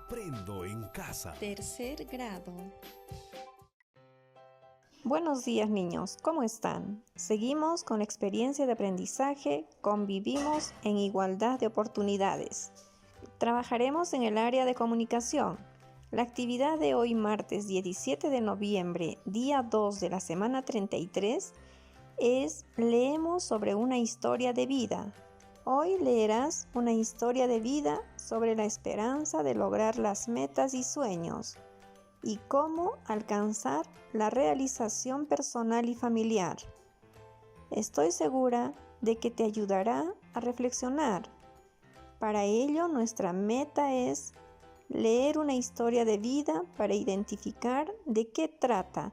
Aprendo en casa. Tercer grado. Buenos días, niños, ¿cómo están? Seguimos con la experiencia de aprendizaje, convivimos en igualdad de oportunidades. Trabajaremos en el área de comunicación. La actividad de hoy, martes 17 de noviembre, día 2 de la semana 33, es leemos sobre una historia de vida. Hoy leerás una historia de vida sobre la esperanza de lograr las metas y sueños y cómo alcanzar la realización personal y familiar. Estoy segura de que te ayudará a reflexionar. Para ello, nuestra meta es leer una historia de vida para identificar de qué trata,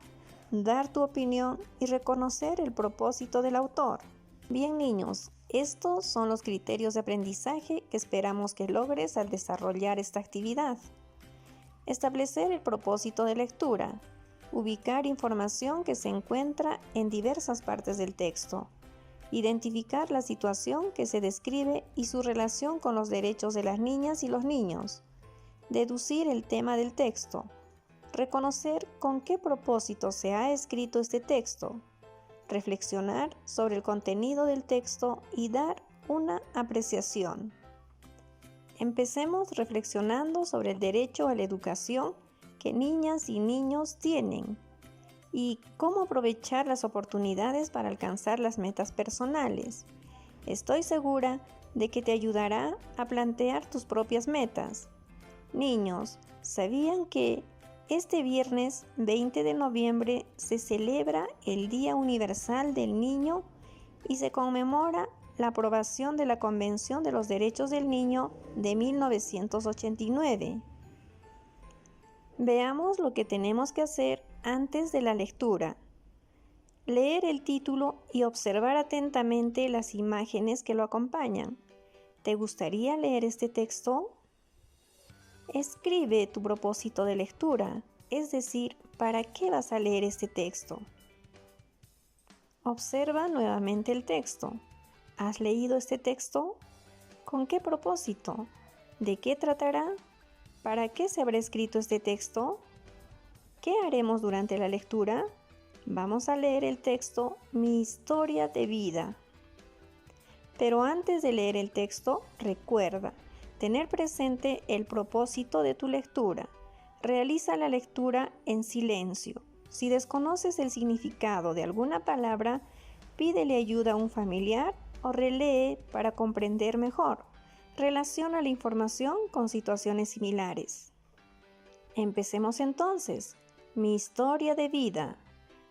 dar tu opinión y reconocer el propósito del autor. Bien, niños, estos son los criterios de aprendizaje que esperamos que logres al desarrollar esta actividad. Establecer el propósito de lectura. Ubicar información que se encuentra en diversas partes del texto. Identificar la situación que se describe y su relación con los derechos de las niñas y los niños. Deducir el tema del texto. Reconocer con qué propósito se ha escrito este texto. Reflexionar sobre el contenido del texto y dar una apreciación. Empecemos reflexionando sobre el derecho a la educación que niñas y niños tienen y cómo aprovechar las oportunidades para alcanzar las metas personales. Estoy segura de que te ayudará a plantear tus propias metas. Niños, ¿sabían que este viernes 20 de noviembre se celebra el Día Universal del Niño y se conmemora la aprobación de la Convención de los Derechos del Niño de 1989? Veamos lo que tenemos que hacer antes de la lectura. Leer el título y observar atentamente las imágenes que lo acompañan. ¿Te gustaría leer este texto? Escribe tu propósito de lectura, es decir, ¿para qué vas a leer este texto? Observa nuevamente el texto. ¿Has leído este texto? ¿Con qué propósito? ¿De qué tratará? ¿Para qué se habrá escrito este texto? ¿Qué haremos durante la lectura? Vamos a leer el texto Mi historia de vida. Pero antes de leer el texto, recuerda tener presente el propósito de tu lectura. Realiza la lectura en silencio. Si desconoces el significado de alguna palabra, pídele ayuda a un familiar o relee para comprender mejor. Relaciona la información con situaciones similares. Empecemos entonces. Mi historia de vida.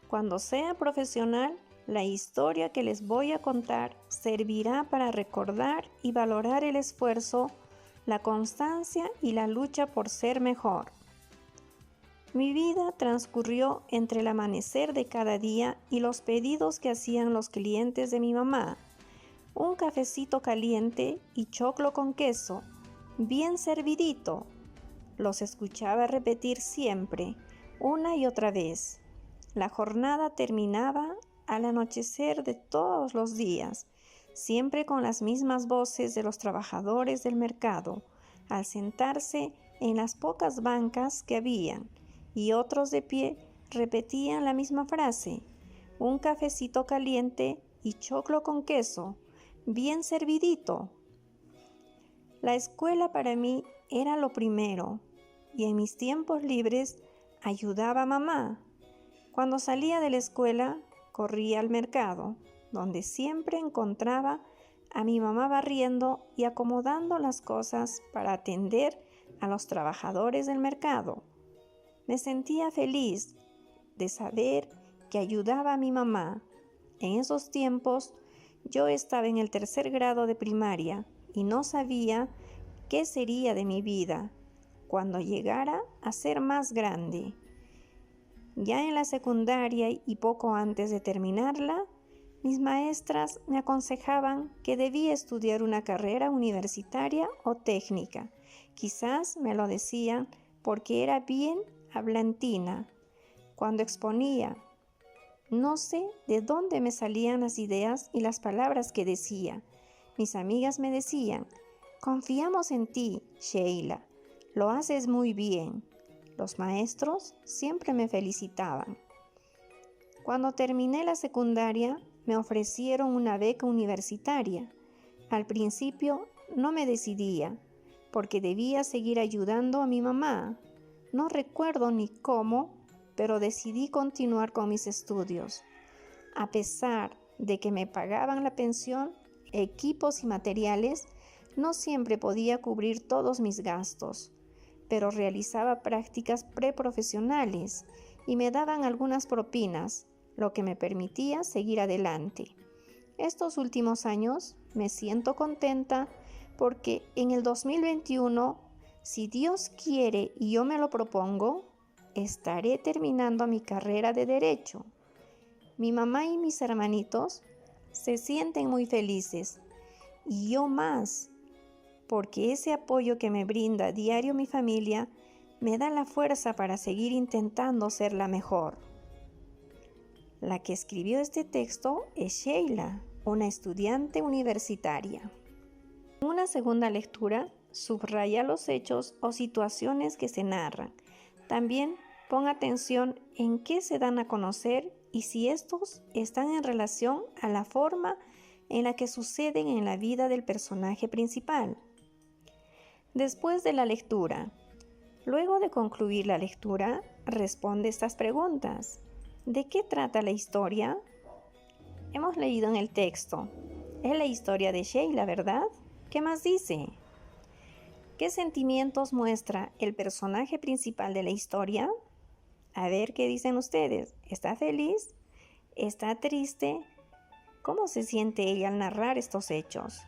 Cuando sea profesional, la historia que les voy a contar servirá para recordar y valorar el esfuerzo, la constancia y la lucha por ser mejor. Mi vida transcurrió entre el amanecer de cada día y los pedidos que hacían los clientes de mi mamá. Un cafecito caliente y choclo con queso, bien servidito. Los escuchaba repetir siempre, una y otra vez. La jornada terminaba al anochecer de todos los días, siempre con las mismas voces de los trabajadores del mercado, al sentarse en las pocas bancas que habían, y otros de pie repetían la misma frase, un cafecito caliente y choclo con queso, bien servidito. La escuela para mí era lo primero, y en mis tiempos libres ayudaba a mamá. Cuando salía de la escuela, corría al mercado, donde siempre encontraba a mi mamá barriendo y acomodando las cosas para atender a los trabajadores del mercado. Me sentía feliz de saber que ayudaba a mi mamá. En esos tiempos, yo estaba en el tercer grado de primaria y no sabía qué sería de mi vida cuando llegara a ser más grande. Ya en la secundaria y poco antes de terminarla, mis maestras me aconsejaban que debía estudiar una carrera universitaria o técnica. Quizás me lo decían porque era bien hablantina cuando exponía. No sé de dónde me salían las ideas y las palabras que decía. Mis amigas me decían, confiamos en ti, Sheila. Lo haces muy bien. Los maestros siempre me felicitaban. Cuando terminé la secundaria, me ofrecieron una beca universitaria. Al principio no me decidía, porque debía seguir ayudando a mi mamá. No recuerdo ni cómo, pero decidí continuar con mis estudios. A pesar de que me pagaban la pensión, equipos y materiales, no siempre podía cubrir todos mis gastos, pero realizaba prácticas preprofesionales y me daban algunas propinas, lo que me permitía seguir adelante. Estos últimos años me siento contenta porque en el 2021, si Dios quiere y yo me lo propongo, estaré terminando mi carrera de Derecho. Mi mamá y mis hermanitos se sienten muy felices y yo más, porque ese apoyo que me brinda a diario mi familia me da la fuerza para seguir intentando ser la mejor. La que escribió este texto es Sheila, una estudiante universitaria. En una segunda lectura, subraya los hechos o situaciones que se narran. También pon atención en qué se dan a conocer y si estos están en relación a la forma en la que suceden en la vida del personaje principal. Después de la lectura, luego de concluir la lectura, responde estas preguntas. ¿De qué trata la historia? Hemos leído en el texto. Es la historia de Sheila, ¿verdad? ¿Qué más dice? ¿Qué sentimientos muestra el personaje principal de la historia? A ver qué dicen ustedes. ¿Está feliz? ¿Está triste? ¿Cómo se siente ella al narrar estos hechos?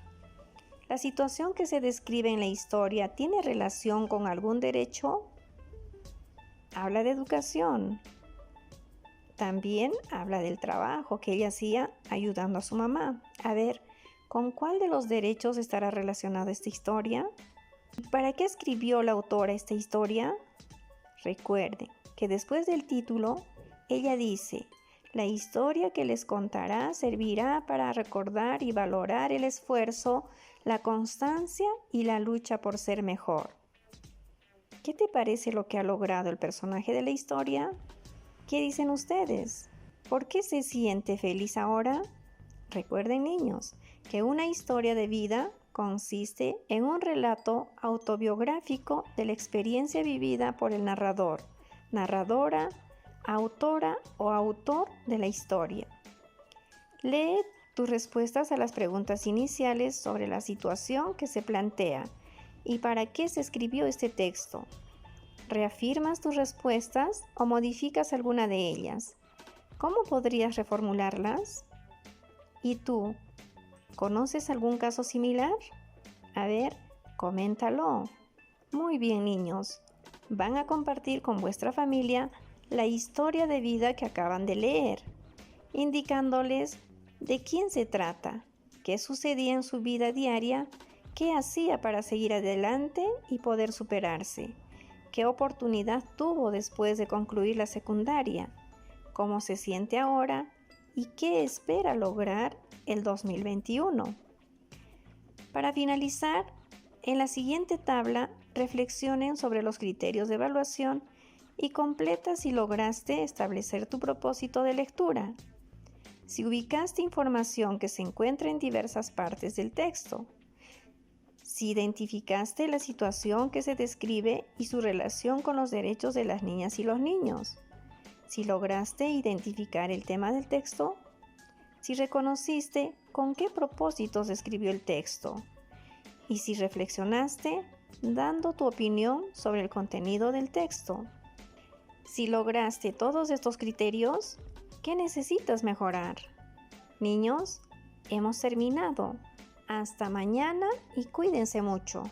¿La situación que se describe en la historia tiene relación con algún derecho? Habla de educación. También habla del trabajo que ella hacía ayudando a su mamá. A ver, ¿con cuál de los derechos estará relacionada esta historia? ¿Para qué escribió la autora esta historia? Recuerden que después del título, ella dice: la historia que les contará servirá para recordar y valorar el esfuerzo, la constancia y la lucha por ser mejor. ¿Qué te parece lo que ha logrado el personaje de la historia? ¿Qué dicen ustedes? ¿Por qué se siente feliz ahora? Recuerden, niños, que una historia de vida consiste en un relato autobiográfico de la experiencia vivida por el narrador, narradora, autora o autor de la historia. Lee tus respuestas a las preguntas iniciales sobre la situación que se plantea y para qué se escribió este texto. ¿Reafirmas tus respuestas o modificas alguna de ellas? ¿Cómo podrías reformularlas? ¿Y tú? ¿Conoces algún caso similar? A ver, coméntalo. Muy bien, niños. Van a compartir con vuestra familia la historia de vida que acaban de leer, indicándoles de quién se trata, qué sucedía en su vida diaria, qué hacía para seguir adelante y poder superarse, qué oportunidad tuvo después de concluir la secundaria, cómo se siente ahora y qué espera lograr el 2021. Para finalizar, en la siguiente tabla reflexionen sobre los criterios de evaluación y completa si lograste establecer tu propósito de lectura. Si ubicaste información que se encuentra en diversas partes del texto. Si identificaste la situación que se describe y su relación con los derechos de las niñas y los niños. Si lograste identificar el tema del texto. Si reconociste con qué propósitos escribió el texto. Y si reflexionaste dando tu opinión sobre el contenido del texto. Si lograste todos estos criterios, ¿qué necesitas mejorar? Niños, hemos terminado. Hasta mañana y cuídense mucho.